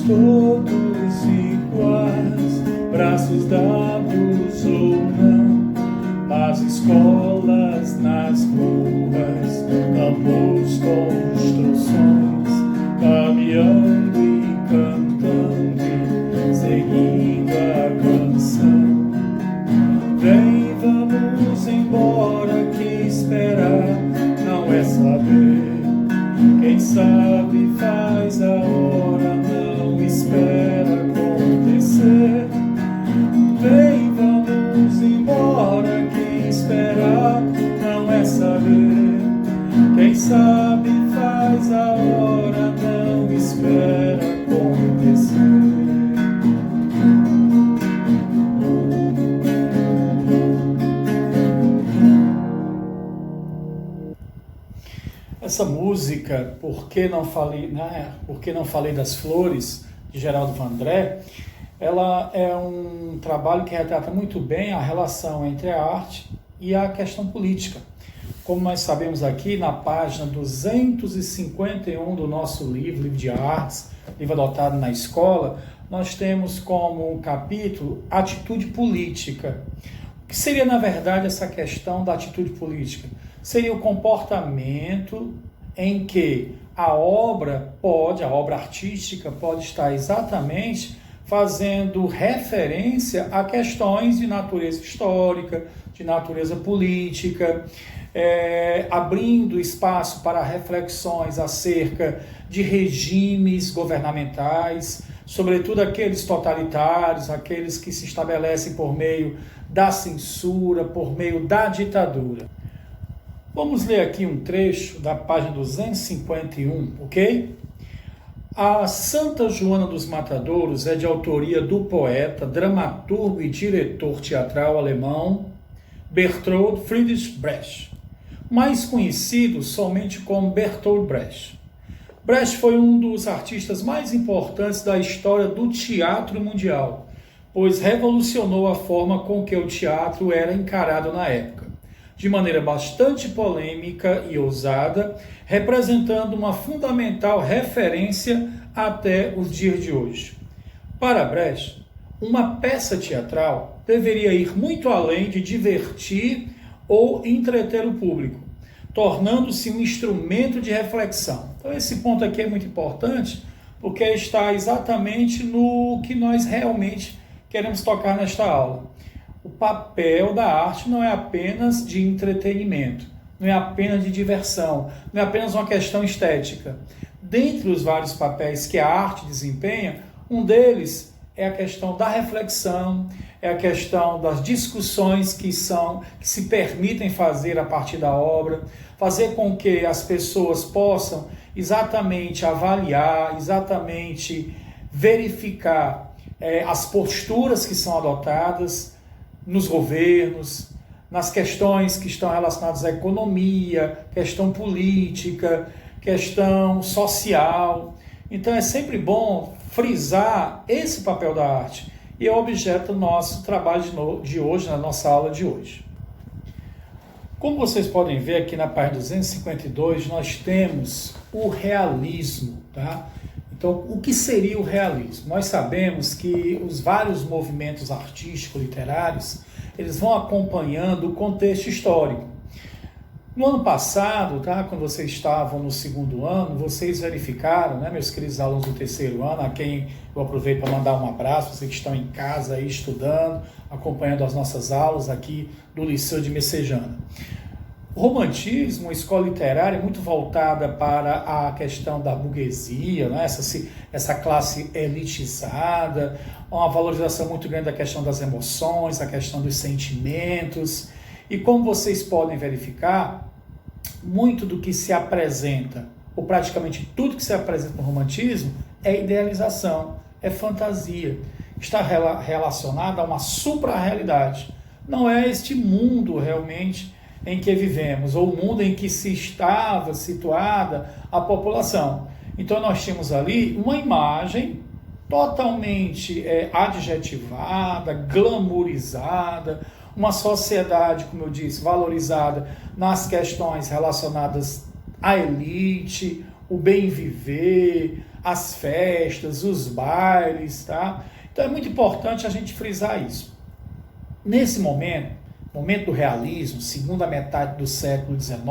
todos iguais, braços dados ou não, nas escolas, nas ruas, campos, construções, caminhando e cantando e seguindo a canção. Vem, vamos embora, que esperar não é saber. Quem sabe faz a hora, não espera acontecer. Vem, vamos embora, que esperar não é saber. Quem sabe faz a hora, não espera acontecer. Essa música, Por que não falei das flores, de Geraldo Vandré, ela é um trabalho que retrata muito bem a relação entre a arte e a questão política. Como nós sabemos aqui, na página 251 do nosso livro de artes, livro adotado na escola, nós temos como um capítulo atitude política. O que seria, na verdade, essa questão da atitude política? Seria o comportamento em que a obra artística pode estar exatamente fazendo referência a questões de natureza histórica, de natureza política, abrindo espaço para reflexões acerca de regimes governamentais, sobretudo aqueles totalitários, aqueles que se estabelecem por meio da censura, por meio da ditadura. Vamos ler aqui um trecho da página 251, ok? A Santa Joana dos Matadouros é de autoria do poeta, dramaturgo e diretor teatral alemão Bertolt Friedrich Brecht, mais conhecido somente como Bertolt Brecht. Brecht foi um dos artistas mais importantes da história do teatro mundial, pois revolucionou a forma com que o teatro era encarado na época, de maneira bastante polêmica e ousada, representando uma fundamental referência até os dias de hoje. Para Brecht, uma peça teatral deveria ir muito além de divertir ou entreter o público, tornando-se um instrumento de reflexão. Então esse ponto aqui é muito importante, porque está exatamente no que nós realmente queremos tocar nesta aula. O papel da arte não é apenas de entretenimento, não é apenas de diversão, não é apenas uma questão estética. Dentre os vários papéis que a arte desempenha, um deles é a questão da reflexão, é a questão das discussões que se permitem fazer a partir da obra, fazer com que as pessoas possam exatamente avaliar, exatamente verificar as posturas que são adotadas nos governos, nas questões que estão relacionadas à economia, questão política, questão social. Então é sempre bom frisar esse papel da arte, e é o objeto do nosso trabalho de hoje, na nossa aula de hoje. Como vocês podem ver aqui na página 252, nós temos o realismo, tá? Então, o que seria o realismo? Nós sabemos que os vários movimentos artísticos, literários, eles vão acompanhando o contexto histórico. No ano passado, tá, quando vocês estavam no segundo ano, vocês verificaram, né, meus queridos alunos do terceiro ano, a quem eu aproveito para mandar um abraço, vocês que estão em casa aí estudando, acompanhando as nossas aulas aqui do Liceu de Messejana. O romantismo, a escola literária, é muito voltada para a questão da burguesia, né? essa classe elitizada, uma valorização muito grande da questão das emoções, da questão dos sentimentos. E como vocês podem verificar, muito do que se apresenta, ou praticamente tudo que se apresenta no romantismo, é idealização, é fantasia. Está relacionado a uma supra-realidade. Não é este mundo realmente em que vivemos, ou o mundo em que se estava situada a população. Então nós temos ali uma imagem totalmente adjetivada, glamourizada, uma sociedade, como eu disse, valorizada nas questões relacionadas à elite, o bem viver, as festas, os bailes, tá? Então é muito importante a gente frisar isso. Nesse momento do realismo, segunda metade do século XIX,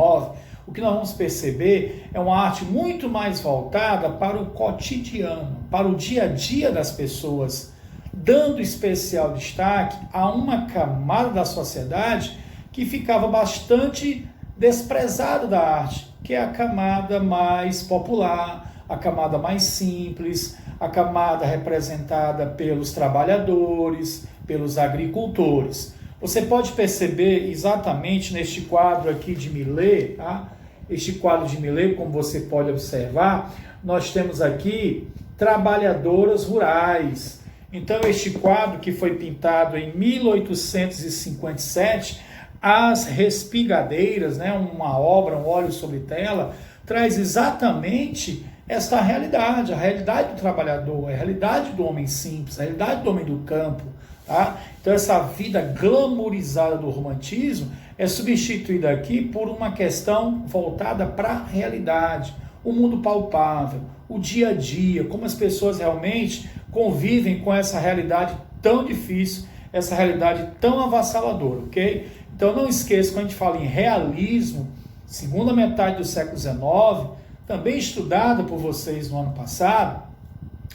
o que nós vamos perceber é uma arte muito mais voltada para o cotidiano, para o dia a dia das pessoas, dando especial destaque a uma camada da sociedade que ficava bastante desprezada da arte, que é a camada mais popular, a camada mais simples, a camada representada pelos trabalhadores, pelos agricultores. Você pode perceber exatamente neste quadro aqui de Millet, tá? Este quadro de Millet, como você pode observar, nós temos aqui trabalhadoras rurais. Então, este quadro que foi pintado em 1857, As Respigadeiras, né, uma obra, um óleo sobre tela, traz exatamente esta realidade, a realidade do trabalhador, a realidade do homem simples, a realidade do homem do campo. Tá? Então, essa vida glamourizada do romantismo é substituída aqui por uma questão voltada para a realidade, o mundo palpável, o dia a dia, como as pessoas realmente convivem com essa realidade tão difícil, essa realidade tão avassaladora, ok? Então não esqueça, quando a gente fala em realismo, segunda metade do século XIX, também estudada por vocês no ano passado,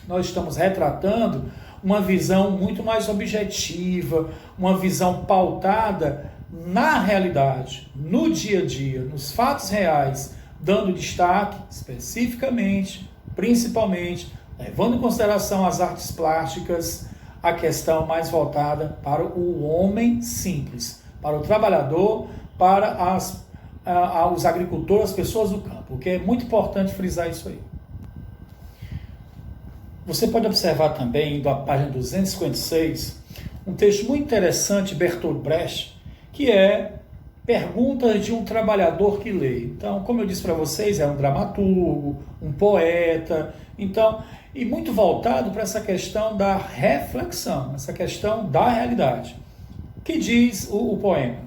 nós estamos retratando uma visão muito mais objetiva, uma visão pautada na realidade, no dia a dia, nos fatos reais, dando destaque especificamente, principalmente, levando em consideração as artes plásticas, a questão mais voltada para o homem simples, para o trabalhador, para os agricultores, as pessoas do campo, porque é muito importante frisar isso aí. Você pode observar também, indo à página 256, um texto muito interessante de Bertolt Brecht, que é Perguntas de um Trabalhador que Lê. Então, como eu disse para vocês, é um dramaturgo, um poeta, então, e muito voltado para essa questão da reflexão, essa questão da realidade. Que diz o poema?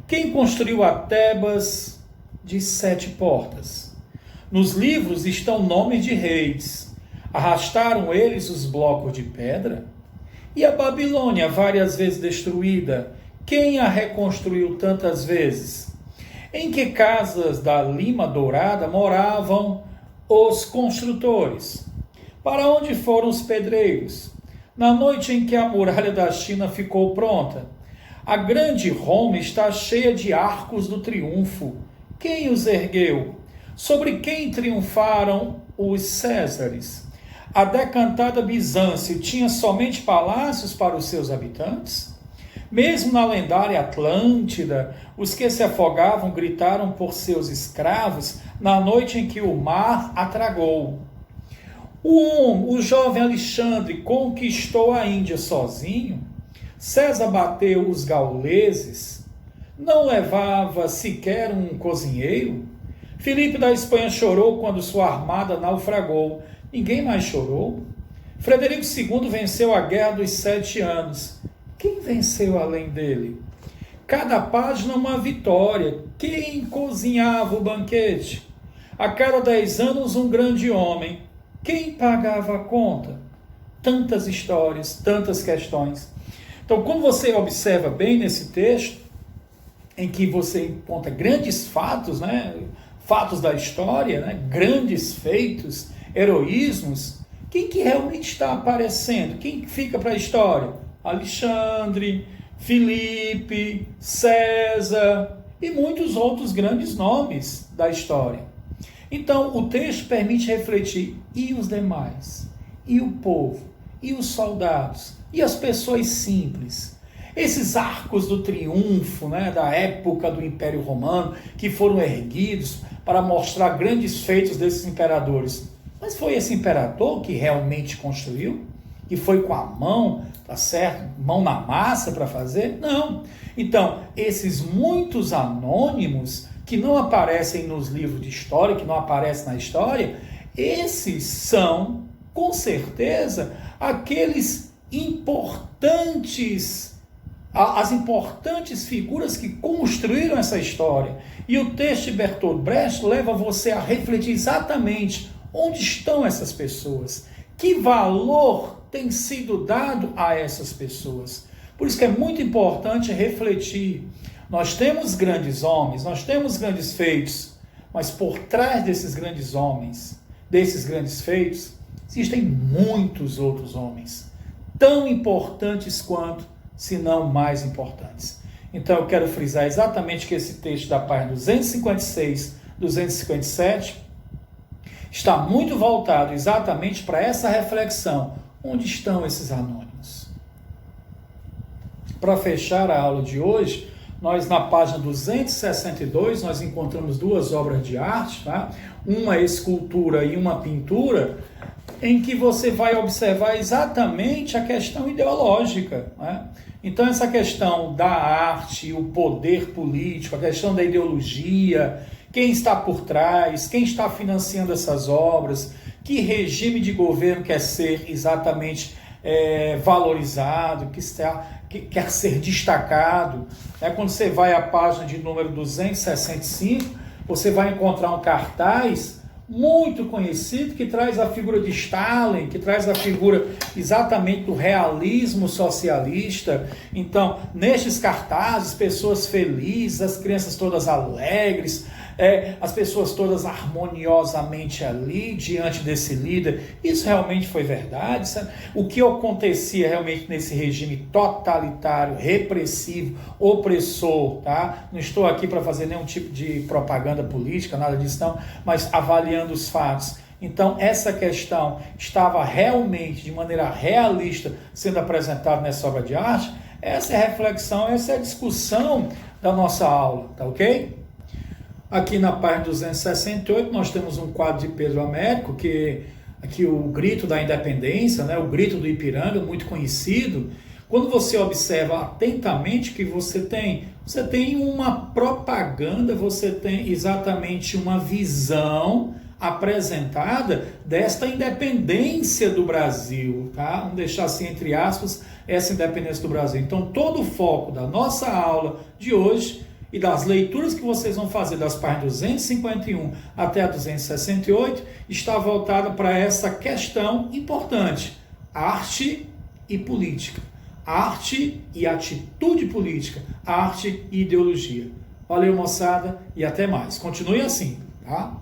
Quem construiu a Tebas de 7 portas? Nos livros estão nomes de reis. Arrastaram eles os blocos de pedra? E a Babilônia, várias vezes destruída, quem a reconstruiu tantas vezes? Em que casas da Lima Dourada moravam os construtores? Para onde foram os pedreiros? Na noite em que a muralha da China ficou pronta, a grande Roma está cheia de arcos do triunfo. Quem os ergueu? Sobre quem triunfaram os Césares? A decantada Bizâncio tinha somente palácios para os seus habitantes? Mesmo na lendária Atlântida, os que se afogavam gritaram por seus escravos na noite em que o mar a tragou. O jovem Alexandre conquistou a Índia sozinho? César bateu os gauleses? Não levava sequer um cozinheiro? Filipe da Espanha chorou quando sua armada naufragou. Ninguém mais chorou? Frederico II venceu a Guerra dos 7 Anos. Quem venceu além dele? Cada página uma vitória. Quem cozinhava o banquete? A cada 10 anos um grande homem. Quem pagava a conta? Tantas histórias, tantas questões. Então, quando você observa bem nesse texto, em que você encontra grandes fatos, né? Fatos da história, né? Grandes feitos, heroísmos, quem que realmente está aparecendo? Quem fica para a história? Alexandre, Filipe, César e muitos outros grandes nomes da história. Então, o texto permite refletir, e os demais? E o povo? E os soldados? E as pessoas simples? Esses arcos do triunfo, né, da época do Império Romano, que foram erguidos para mostrar grandes feitos desses imperadores. Mas foi esse imperador que realmente construiu? Que foi com a mão, tá certo? Mão na massa para fazer? Não. Então, esses muitos anônimos que não aparecem nos livros de história, que não aparecem na história, esses são, com certeza, aqueles importantes, as importantes figuras que construíram essa história. E o texto de Bertolt Brecht leva você a refletir exatamente Onde estão essas pessoas? Que valor tem sido dado a essas pessoas? Por isso que é muito importante refletir. Nós temos grandes homens, nós temos grandes feitos, mas por trás desses grandes homens, desses grandes feitos, existem muitos outros homens, tão importantes quanto, se não mais importantes. Então eu quero frisar exatamente que esse texto da página 256, 257, está muito voltado exatamente para essa reflexão. Onde estão esses anônimos? Para fechar a aula de hoje, nós na página 262, nós encontramos duas obras de arte, tá? Uma escultura e uma pintura, em que você vai observar exatamente a questão ideológica, né? Então essa questão da arte, o poder político, a questão da ideologia, quem está por trás, quem está financiando essas obras, que regime de governo quer ser exatamente valorizado, que quer ser destacado. Quando você vai à página de número 265, você vai encontrar um cartaz muito conhecido que traz a figura de Stalin, que traz a figura exatamente do realismo socialista. Então, nestes cartazes, pessoas felizes, as crianças todas alegres, as pessoas todas harmoniosamente ali, diante desse líder. Isso realmente foi verdade? Sabe? O que acontecia realmente nesse regime totalitário, repressivo, opressor, tá? Não estou aqui para fazer nenhum tipo de propaganda política, nada disso não, mas avaliando os fatos. Então, essa questão estava realmente, de maneira realista, sendo apresentada nessa obra de arte. Essa é a reflexão, essa é a discussão da nossa aula, tá ok? Aqui na página 268 nós temos um quadro de Pedro Américo, que aqui o grito da independência, né, o grito do Ipiranga, muito conhecido. Quando você observa atentamente que você tem uma propaganda, você tem exatamente uma visão apresentada desta independência do Brasil, tá? Vamos deixar assim entre aspas, essa independência do Brasil. Então todo o foco da nossa aula de hoje e das leituras que vocês vão fazer das páginas 251 até a 268, está voltada para essa questão importante: arte e política, arte e atitude política, arte e ideologia. Valeu, moçada, e até mais. Continue assim, tá?